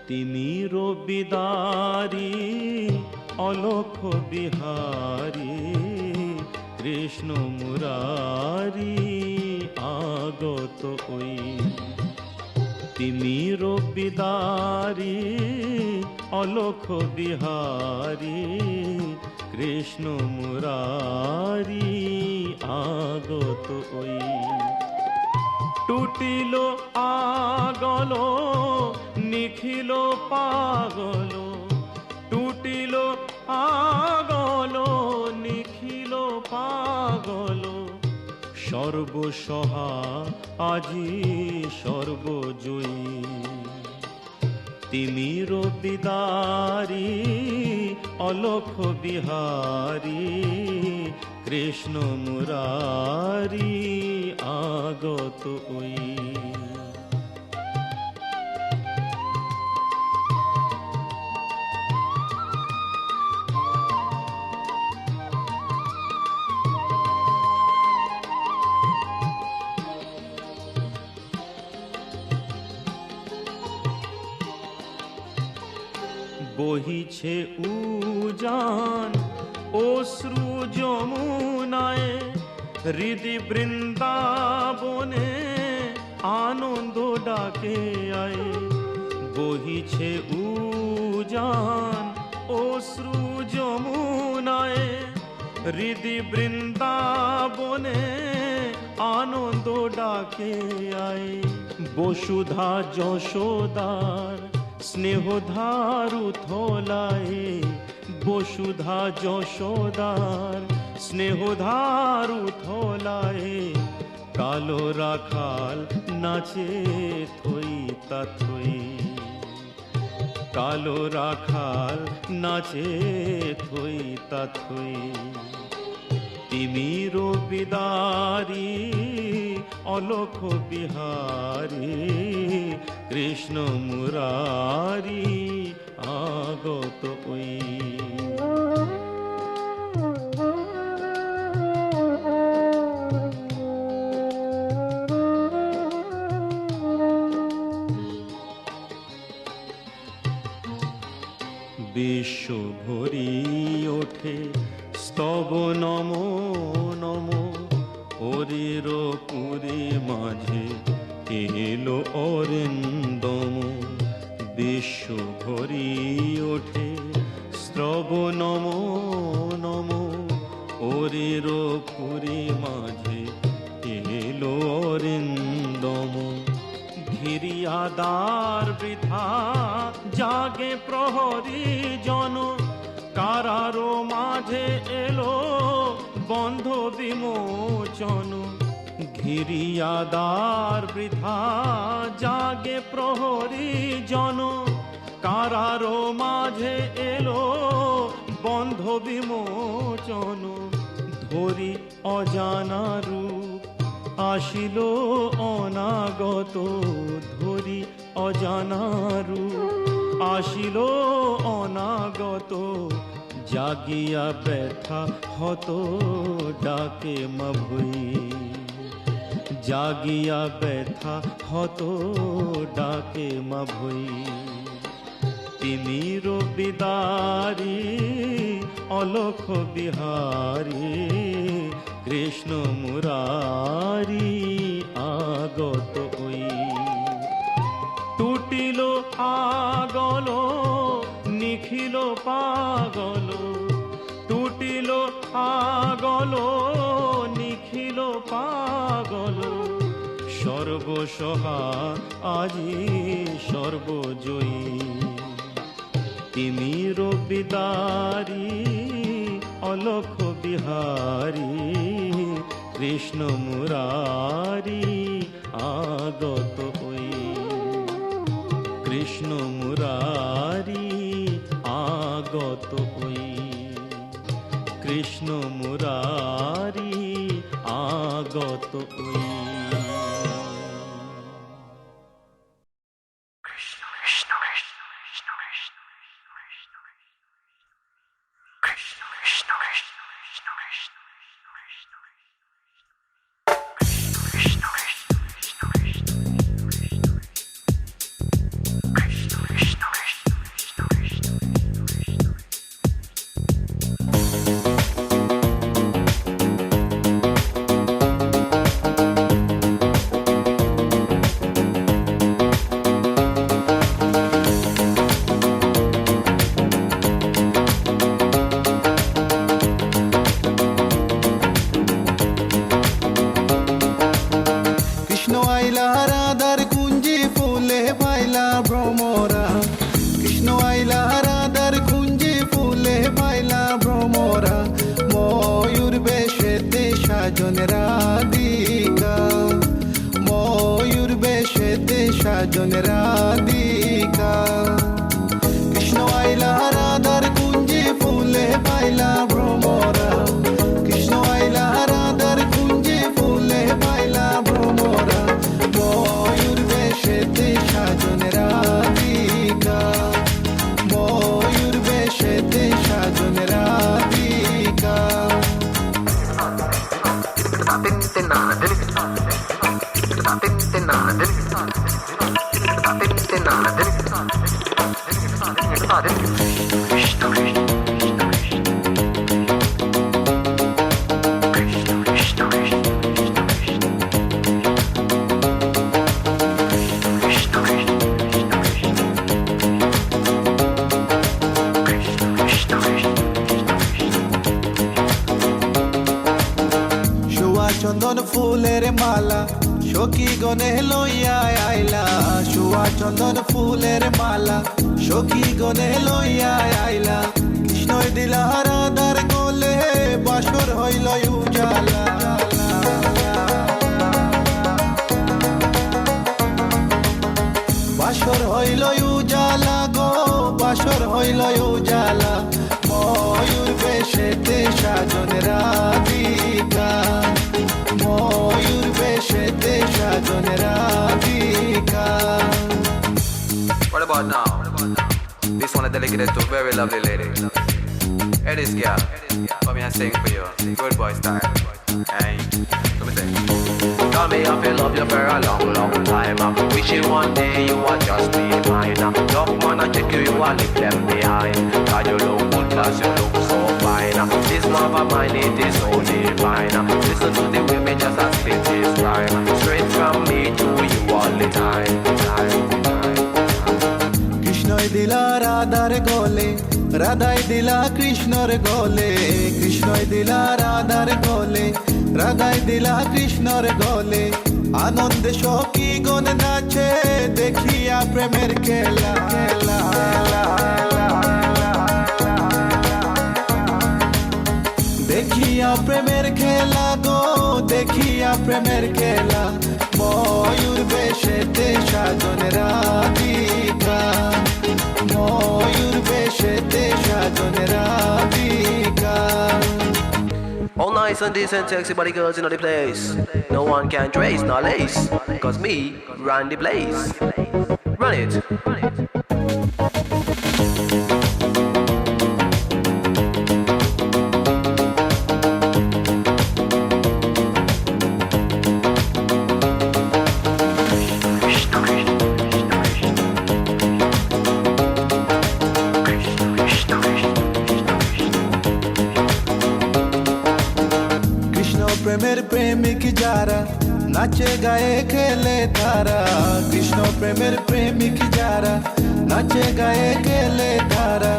তিমির বিদারি অলোক বিহারী কৃষ্ণ মুরারি আগত ওই। তিমির বিদারি অলোক বিহারী কৃষ্ণ মুরারি আগত ওই। টুটিল আগল নিখিল পাগল, টুটিল আগল নিখিল পাগল, সর্বসহা আজি সর্বজয়ী। তিমির বিদারি অলোক বিহারী কৃষ্ণ মুরারি আগত ওই। বহিছে উজান অশ্রু যমুনায়, হৃদি বৃন্দাবনে আনন্দ ডাকে আয়। বহিছে উজান অশ্রু যমুনায়, হৃদি বৃন্দাবনে আনন্দ ডাকে আয়। বসুধা যশোদার স্নেহধারু থলায়, বসুধা যশোদার স্নেহধারু থলায়, কালো রাখাল নাচে থই তা থই। কালো রাখাল নাচে থই তা থই। তিমির বিদারি অলোক বিহারী কৃষ্ণ মুরারি আগত ওই। বিশ্ব ভরি ওঠে স্তব নমো নমো, হরির পুরী মাঝে এলো অরিন্দম। বিশ্ব ভরি ওঠে স্তব নমো নমো, হরির পুরী মাঝে এলো অরিন্দম। ঘিরিয়াদার বৃথা জাগে প্রহরী জন, কারারো মাঝে এলো বন্ধ বিমোচন। ঘিরিয়াদার বৃথা জাগে প্রহরী জন, কারারো মাঝে এলো বন্ধ বিমোচন। ধরি অজানা রূপ আসিল অনাগত, ধরি অজানা রূপ আসিল অনাগত। জাগিয়া ব্যথা হত ডাকে মা ভুই, জাগিয়া ব্যথা হত ডাকে মা ভুই। তিমির বিদারি অলোক বিহারী কৃষ্ণ মুরারি আগত ওই। টুটিল আগল নিখিল পাগল, টুটিল আগল নিখিল পাগল, সর্বসহা আজি সর্বজয়ী। তিমির বিদারি অলোক বিহারী কৃষ্ণ মুরারি আগত ওই। কৃষ্ণ মুরারি আগত ওই। কৃষ্ণ মুরারি আগত ওই। Krishna Krishna রাধিকা কৃষ্ণ আইলা রাধার কুঞ্জে ফুলে পাইলা ভ্রমরা কৃষ্ণ আইলা রাধার কুঞ্জে ফুলে পাইলা ভ্রমরা ময়ূর বেশেতে সাজন রাধিকা ময়ূর বেশেতে সাজন রাধিকা চন্দন ফুলের মালা সখী গনে লইয়া আইলা সুয়া চন্দন ফুলের মালা সখী গনে লইয়া আইলা কৃষ্ণই দিলা রাধার কোলে বাসর হইল উজালা বাসর হইল উজালা গো বাসর হইল উজালা ময়ূর বেশেতে সাজন রাধিকা ময়ূর বেশেতে সাজন Radhika What about now? This one is dedicated to a very lovely lady. Hey this girl, come here and sing for you. Good boy style. Hey, let me sing. Tell me if you love you for a long, long time. Wishing one day you would just be mine. Love man, I check you, you are leave them behind. Cause you look good, cause you look so fine. This love of mine, it is so divine. Listen to the way me just as spit this rhyme. Straight from me to you all the time. কৃষ্ণই দিলা রাধার গলে রাধাই দিলা কৃষ্ণর গলে কৃষ্ণই দিলা রাধার গলে রাধাই দিলা কৃষ্ণর গলে আনন্দে সখী গণ নাচে দেখিয়া প্রেমের খেলা দেখিয়া প্রেমের খেলা গো দেখিয়া প্রেমের খেলা ময়ূর বেশেতে সাজন রাধিকা ময়ূর বেশেতে সাজন Radhika All nice and decent sexy body girls in the place. No one can trace no lace. Cause me run the place. Run it. প্রেমের প্রেমিক যারা নাচে গায়ে খেলে তারা কৃষ্ণ প্রেমের প্রেমিক যারা নাচে গায়ে খেলে তারা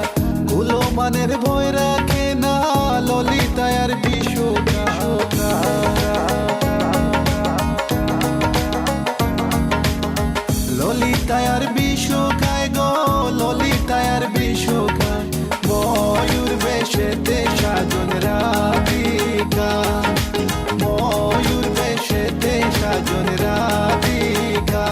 কুলো মানের ভয় রাখে না ললিতায়ার বিশুকা ললিতায়ার বিশুকায় গো ললিতায়ার বিশুকায় ময়ূর বেশেতে সাজন রাধিকা ময়ূর বেশেতে সাজন রাধিকা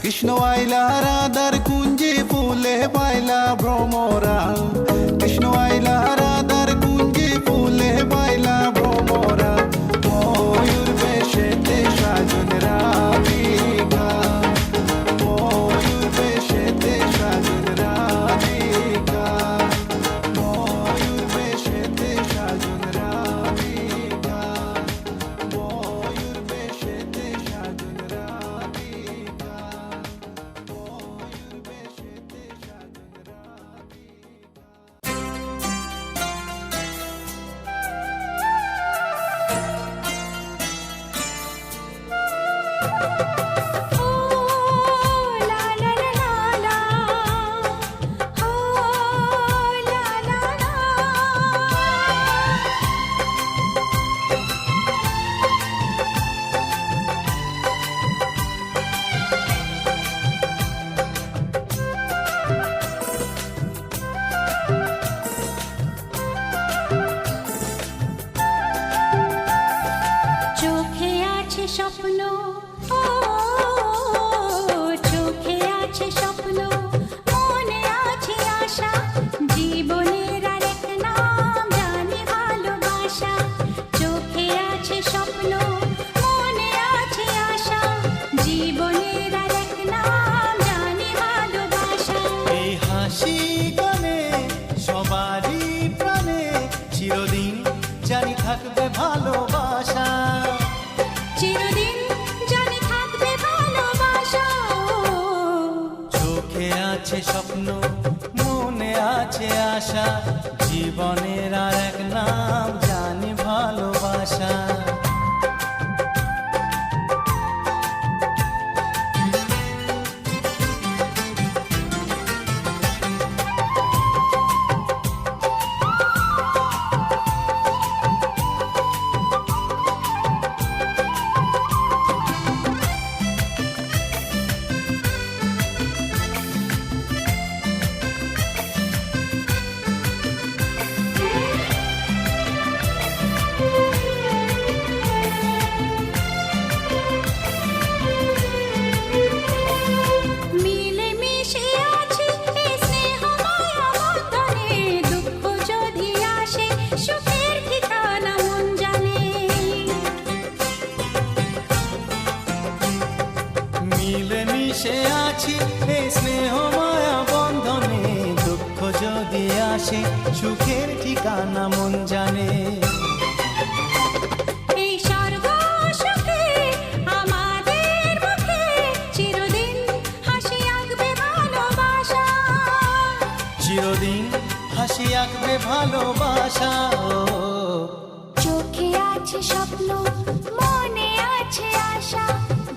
কৃষ্ণ আইলা রাধার কুঞ্জে ফুলে পাইলা ভ্রমরা কৃষ্ণ আইলা রাধার কুঞ্জে ফুলে পাইলা ভ্রমরা ময়ূর বেশেতে সাজন রাধিকা ময়ূর বেশেতে সাজন রাধিকা ময়ূর বেশেতে সাজন রাধিকা ময়ূর বেশেতে সাজন রাধিকা ময়ূর বেশেতে সাজন রাধিকা থাকবে ভালোবাসা, চিরদিন জানি থাকবে ভালোবাসা। চোখে আছে স্বপ্ন, মনে আছে আশা, জীবনের আর এক নাম জানি ভালোবাসা। মিলে মিশে আছি এই স্নেহ মায়া বন্ধনে, দুঃখ যদি আসে সুখের ঠিকানা মন জানে। মিলে মিশে আছি এই স্নেহ মায়া বন্ধনে, দুঃখ যদি আসে সুখের ঠিকানা মন জানে। এই স্বর্গ সুখে আমাদের মুখে চিরদিন হাসি আঁকবে ভালোবাসা। চিরদিন হাসি আঁকবে ভালোবাসা। চোখে আছে স্বপ্ন, মনে আছে আশা,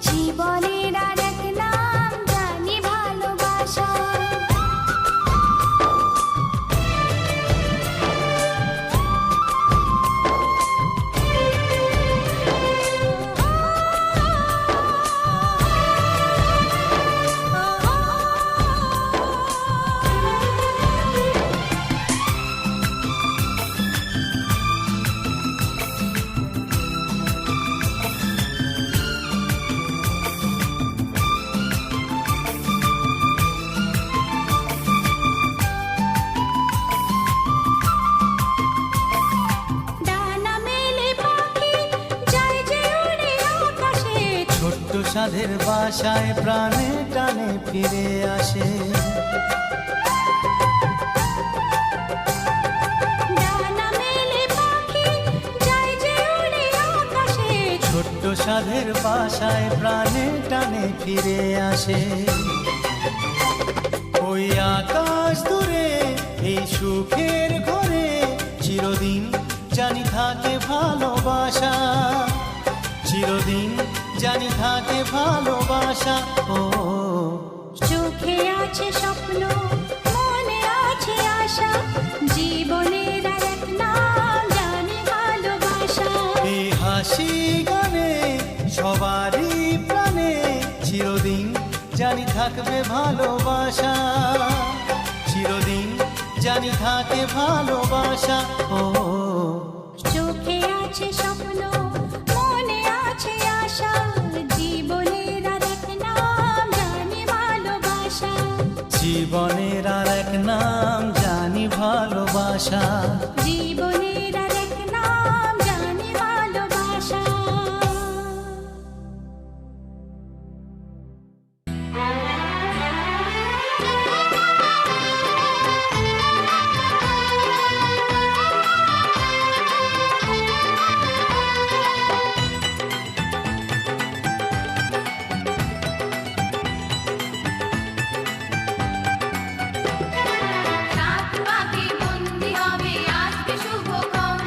জীবনের আর এক নাম জানি ভালোবাসা। ডানা মেলে পাখি যায় যে উড়ে আকাশে, ছোট্ট সাধের বাসায় প্রাণে টানে ফিরে আসে। ডানা মেলে পাখি যায় যে উড়ে আকাশে, ছোট্ট সাধের বাসায় প্রাণে টানে ফিরে আসে। ওই আকাশ দূরে এই সুখের ঘরে চিরদিন জানি থাকে ভালোবাসা, চিরদিন জানি থাকে ভালোবাসা। ও চোখে আছে স্বপ্ন, মনে আছে আশা, জীবনের আর এক নাম জানি ভালোবাসা। এই হাসি গানে সবারই প্রাণে চিরদিন জানি থাকবে ভালোবাসা, চিরদিন জানি থাকে ভালোবাসা। ও চোখে আছে স্বপ্ন, মনে আছে আশা, জীবনের আর এক নাম জানি ভালোবাসা। জীবনের আর এক নাম জানি ভালোবাসা। জীবনের আর এক নাম জানি ভালোবাসা। সাত পাকে বন্দি হবে আসবে শুভক্ষণ।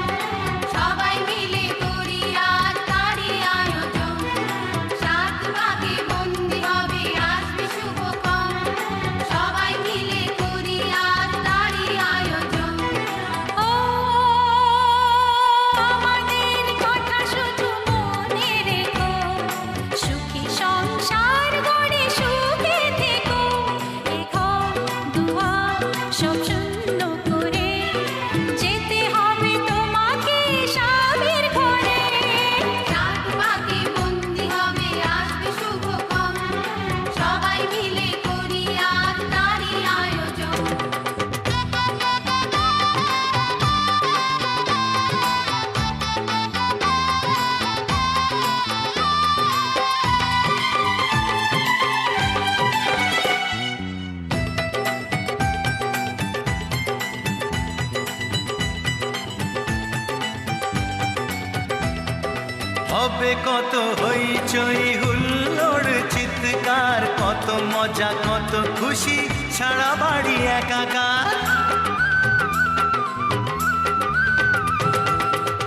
হবে কত হইচই হুল্লোড় চিৎকার, কত মজা কত খুশি, সারা বাড়ি একাকার।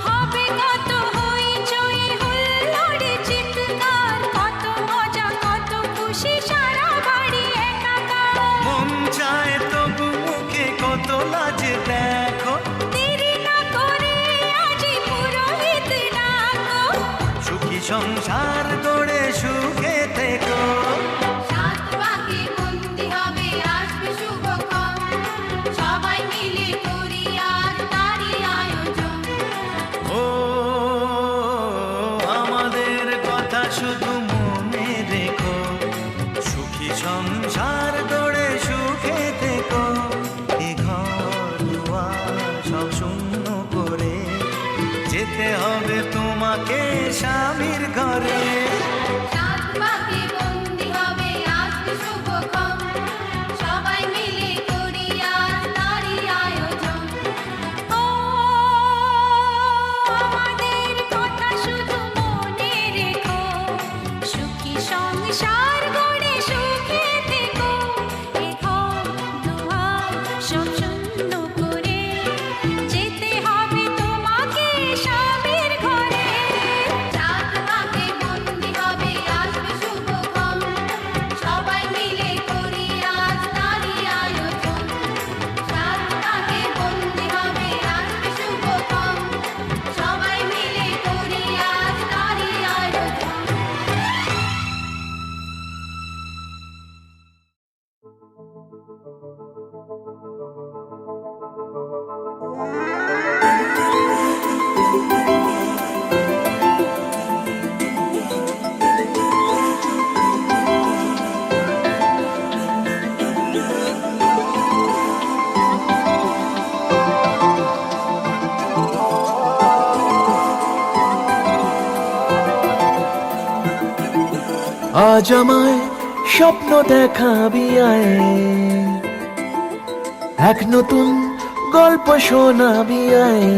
হবে কত হইচই হুল্লোড় চিৎকার, কত মজা কত খুশি, সারা বাড়ি একাকার। মন চায় তবু মুখে কত লাজে দেখো, দেরি না করে আজই পুরোহিত ডাকো। সুখী সংসার গড়ে সুখে থেকো। সাত পাকে বন্দি হবে আসবে শুভক্ষণ, সবাই মিলে করি আজ তারই আয়োজন। ও আমাদের কথা শুধু মনে রেখো, সুখী সংসার গড়ে সুখে থেকো। এ ঘর দুয়ার সব শূন্য করে যেতে হবে তোমাকে স্বামীর ঘরে। সাত পাকে বন্দি হবে আসবে শুভক্ষণ, সবাই মিলে করি আজ তারই আয়োজন। ও আমাদের কথা শুধু মনে রেখো, সুখী সংসার গড়ে সুখে থেকো। এ ঘর দুয়ার সব শূন্য করে যেতে হবে তোমাকে স্বামীর ঘরে। সাত পাকে বন্দি হবে আসবে শুভক্ষণ, সবাই মিলে করি আজ তারই আয়োজন। সাত পাকে বন্দি হবে আসবে শুভক্ষণ, সবাই মিলে করি আজ তারই আয়োজন। আজ আমায় স্বপ্ন দেখাবি আয়, এক নতুন গল্প শোনাবি আয়।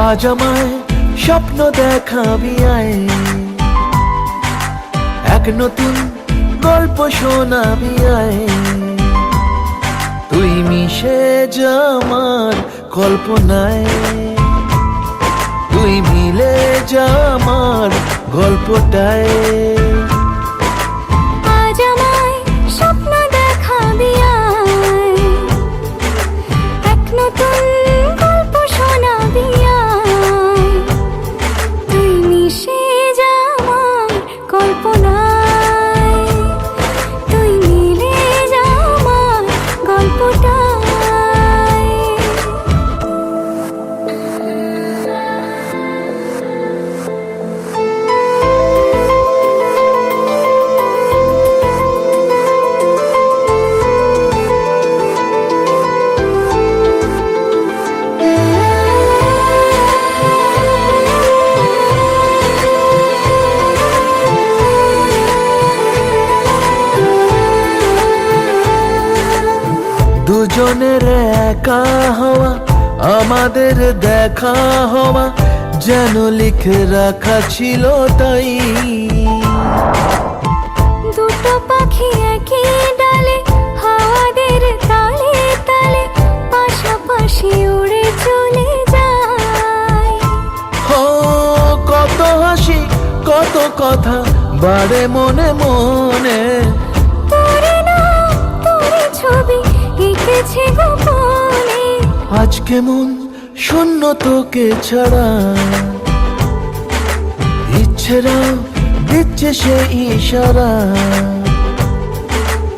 আজ আমায় স্বপ্ন দেখাবি আয়, এক নতুন গল্প শোনাবি আয়। তুই মিশে যা আমার কল্পনায়, তুই মিলে যা আমার গল্পটায়। আজ আমায় স্বপ্ন দেখাবি আয়, এক নতুন গল্প শোনাবি আয়। তুই মিশে যা আমার কল্পনায়, তুই মিলে যা আমার গল্পটায়। দুজনের একা হওয়া, আমাদের দেখা হওয়া যেন লিখে রাখা ছিল তাই। দুটো পাখি একই ডালে, হাওয়াদের তালে তালে পাশাপাশি উড়ে চলে যায়। ও কত হাসি কত কথা বাড়ে মনে মনে, তোরে না তোরে ছবি এঁকেছে গোপনে। আজ কেমন শূন্য তোকে ছাড়া, ইচ্ছেরা দিচ্ছে সে ইশারা।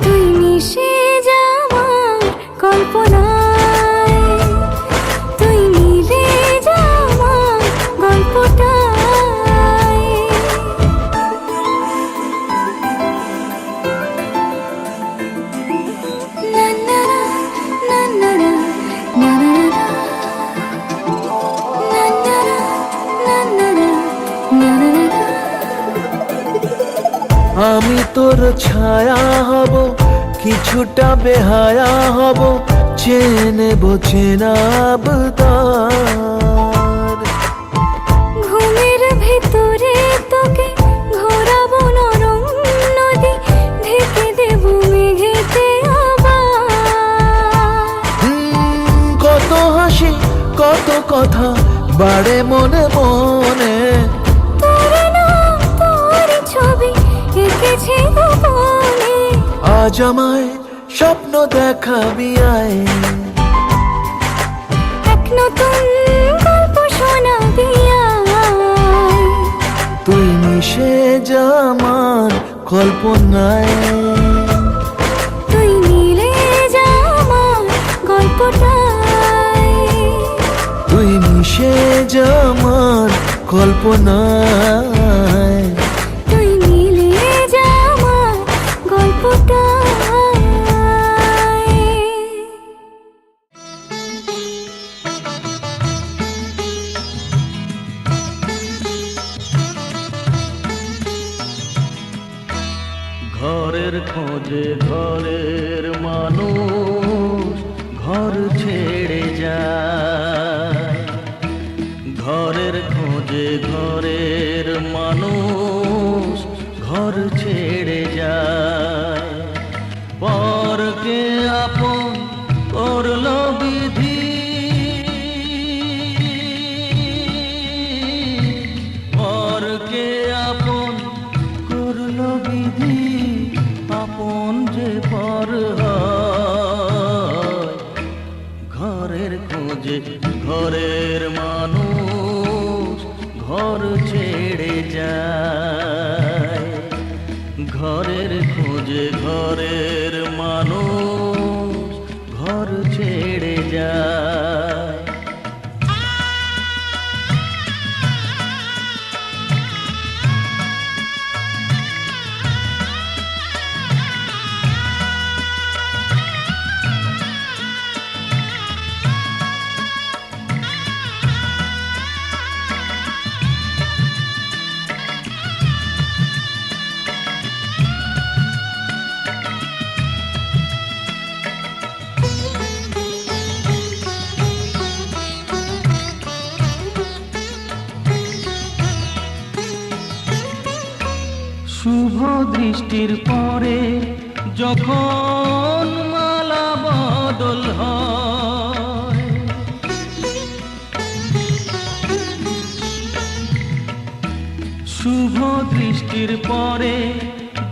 তুই মিশে যা আমার কল্পনায়, তুই মিলে যা আমার গল্পটায়। না না না না না না না আমি তোর ছায়া হব, কিছুটা বেহায়া হব, চেনে বোঝেনা আবদার। ঘুমের ভেতরে তোকে ঘোরাবো নরম নদী, ঢেকে দেবো মেঘেতে আবার। কত হাসি কত কথা বাড়ে মনে মনে, তোর নাম তোর ছবি এঁকেছে গোপনে। আজ আমায় স্বপ্ন দেখাবি আয়, এক নতুন গল্প শোনাবি আয়। তুই মিশে যা আমার কল্পনায়, তুই মিলে যা আমার গল্পটায়। তুই মিশে যা আমার কল্পনায়। তুই মিলে যা আমার গল্পটায়। ঘরের খোঁজে ঘরের মানুষ ঘর ছেড়ে যায়, ঘরের খোঁজে ঘরের মানুষ ঘর ছেড়ে যায়। পরকে আপন করলো বিধি, পরকে আপন করলো বিধি, আপন যে পর হয়। ঘরের খোঁজে ঘরের মানুষ ঘর ছেড়ে যায়, ঘরের খোঁজে ঘরের মানুষ ঘর ছেড়ে যায়। শুভ দৃষ্টির পরে যখন মালা বদল হয়, শুভ দৃষ্টির পরে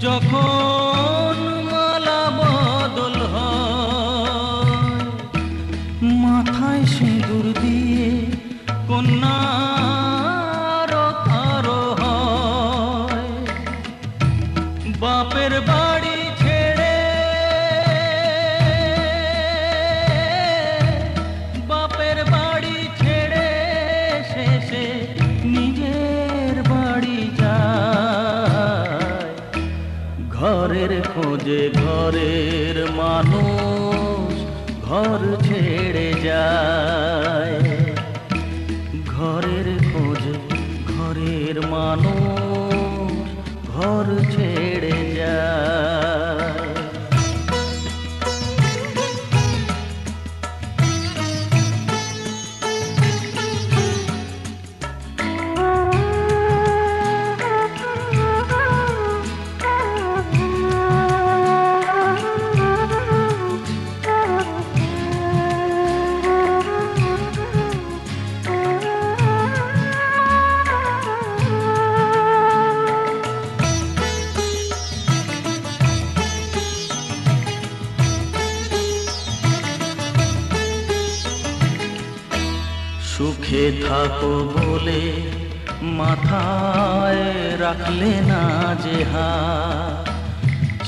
যখন মালা বদল হয়, মাথায় সিঁদুর দিয়ে কন্যার আরো হয়। বাপের বাড়ি ছেড়ে, বাপের বাড়ি ছেড়ে শেষে নিজের বাড়ি যায়। ঘরের খোঁজে ঘরের মানুষ ঘর ছেড়ে যায়, ঘরের খোঁজে ঘরের মানুষ ঘর ছেড়ে যায়। সুখে থাকো বলে মাথায় রাখলে না যে হাত,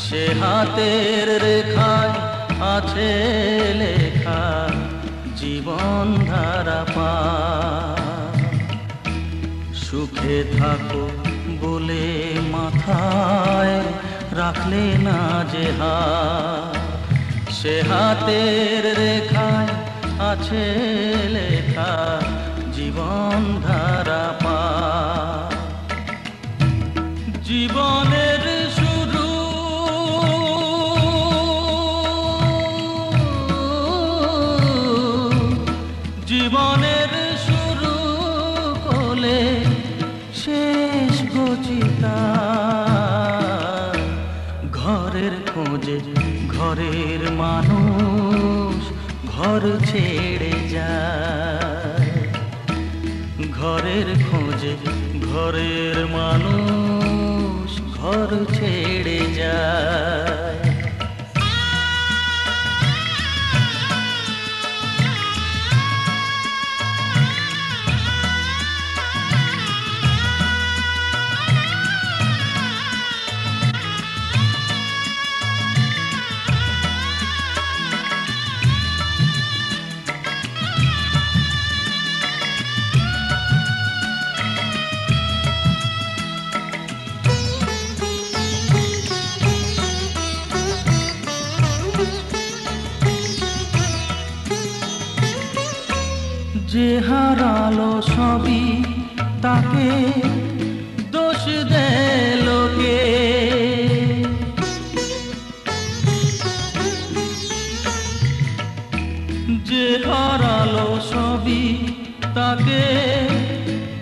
সে হাতের রেখায় আছে লেখা জীবন ধারা পার। সুখে থাকো বলে মাথায় রাখলে না যে হাত, সে হাতের রেখায় আছে লেখা জীবন ধারা পার। জীবনের শুরু সুচিতা ঘরের খোঁজে ঘরের মানুষ ঘর ছেড়ে যায় ঘরের খোঁজে ঘরের মানুষ ঘর ছেড়ে যায় যে হারালো সবই তাকে দোষ দেয় লোকে যে হারালো সবই তাকে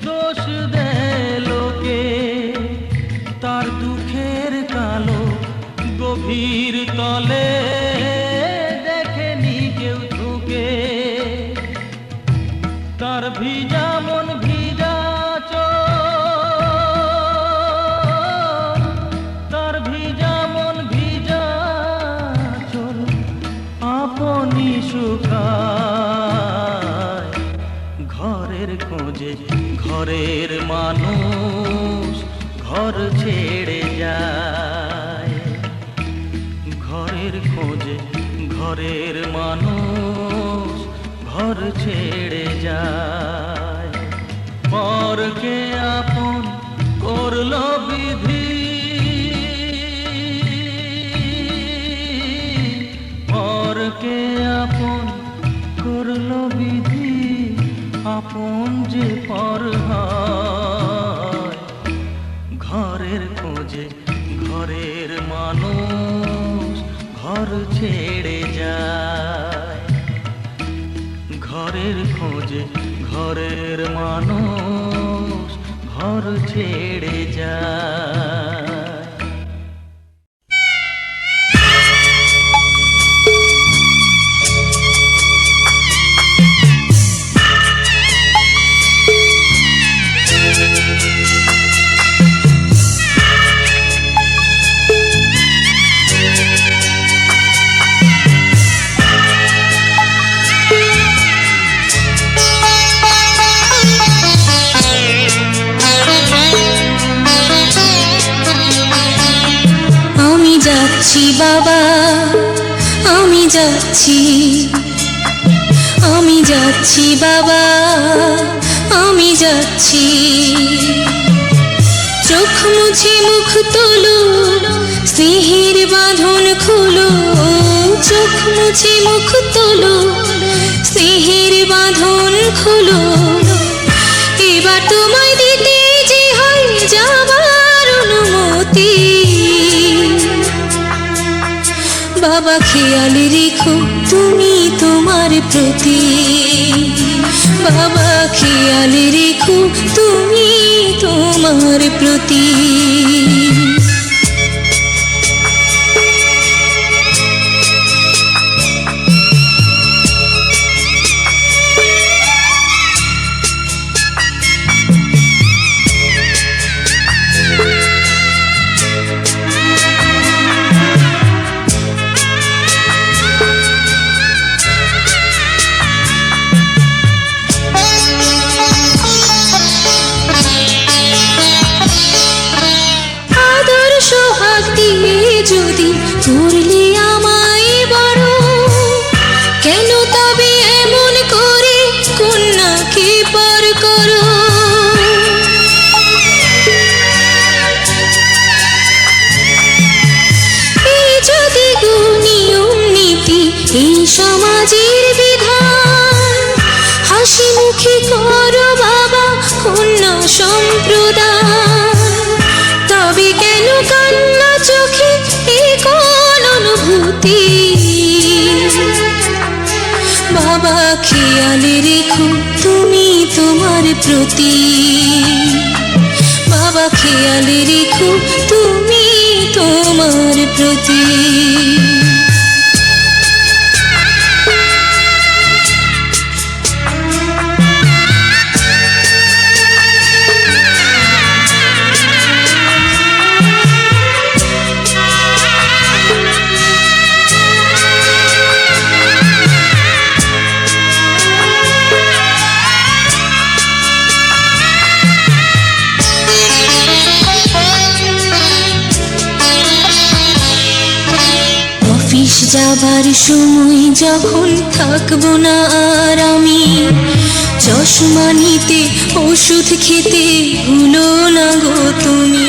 দোষ দেয় লোকে তার দুঃখের কালো গভীর তলে দেখেনি কেউ ঝুঁকে তার ভিজা মন ভিজা চোখ তার ভিজা মন ভিজা চোখ আপনি শুকায় ঘরের খোঁজে ঘরের মানুষ ঘর ছেড়ে যায় ঘরের খোঁজে ঘরের মানুষ ঘর ছেড়ে যায় পরকে আপন করলো বিধি পরকে আপন করলো বিধি আপন যে পর হয় ঘরের খোঁজে ঘরের মানুষ ঘর ছেড়ে যায় ঘরের খোঁজে ঘরের মানুষ ঘর ছেড়ে যায় যাচ্ছি বাবা আমি যাচ্ছি আমি যাচ্ছি বাবা আমি যাচ্ছি চোখ মুছে মুখ তোলো স্নেহের বাঁধন খুলো চোখ মুছে মুখ তোলো স্নেহের বাঁধন খুলো এবার তোমায় দিতে যে হয় যাবার অনুমতি বাবা খেয়াল রেখো তুমি তোমার প্রতি বাবা খেয়াল রেখো তুমি তোমার প্রতি যদি করলে আমায় বড় কেন তবে এমন করে কন্যাকে পর করো এই যদি নিয়ম নীতি এই সমাজের বিধান হাসি মুখে করো বাবা কন্যা সম্প্রদায় তবে কেন কান্না চোখে কোন অনুভূতি বাবা খেয়াল রেখো তুমি তোমার প্রতি বাবা বাবা খেয়াল রেখো তুমি তোমার প্রতি। অফিস যাবার সময় যখন থাকবো না আর আমি, চশমা নিতে ওষুধ খেতে ভুলো না গো তুমি।